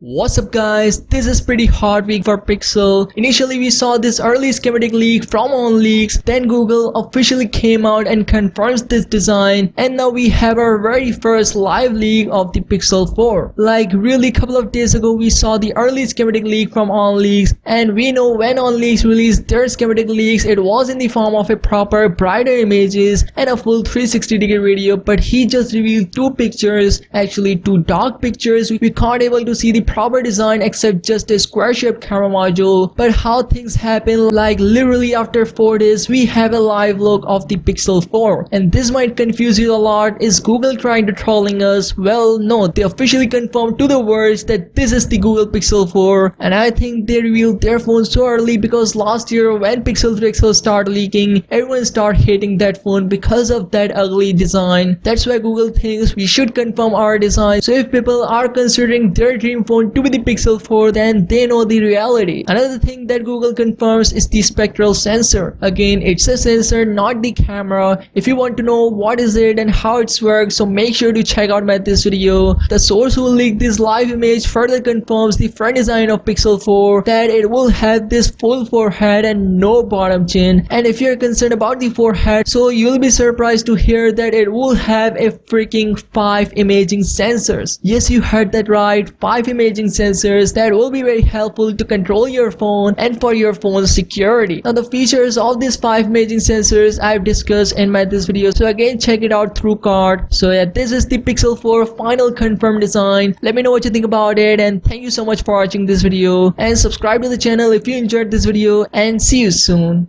What's up guys, this is pretty hot week for Pixel. Initially we saw this early schematic leak from OnLeaks, then Google officially came out and confirms this design, and now we have our very first live leak of the Pixel 4. Like really couple of days ago we saw the early schematic leak from OnLeaks, and we know when OnLeaks released their schematic leaks it was in the form of a proper brighter images and a full 360-degree video, but he just revealed two pictures, actually two dark pictures. We can't able to see the proper design except just a square shaped camera module. But how things happen, like literally after 4 days we have a live look of the Pixel 4, and this might confuse you a lot. Is Google trying to trolling us? Well, no, they officially confirmed to the world that this is the Google Pixel 4, and I think they revealed their phone so early because last year when Pixel 3 XL started leaking, everyone started hating that phone because of that ugly design. That's why Google thinks we should confirm our design, so if people are considering their dream phone to be the Pixel 4, then they know the reality. Another thing that Google confirms is the spectral sensor. Again, it's a sensor, not the camera. If you want to know what is it and how it works, so make sure to check out this video. The source who leaked this live image further confirms the front design of Pixel 4, that it will have this full forehead and no bottom chin. And if you're concerned about the forehead, so you'll be surprised to hear that it will have a freaking 5 imaging sensors. Yes, you heard that right, 5 imaging sensors that will be very helpful to control your phone and for your phone's security. Now the features of these 5 imaging sensors I've discussed in this video, so again check it out through card. So yeah, this is the Pixel 4 final confirmed design. Let me know what you think about it, and thank you so much for watching this video, and subscribe to the channel if you enjoyed this video, and see you soon.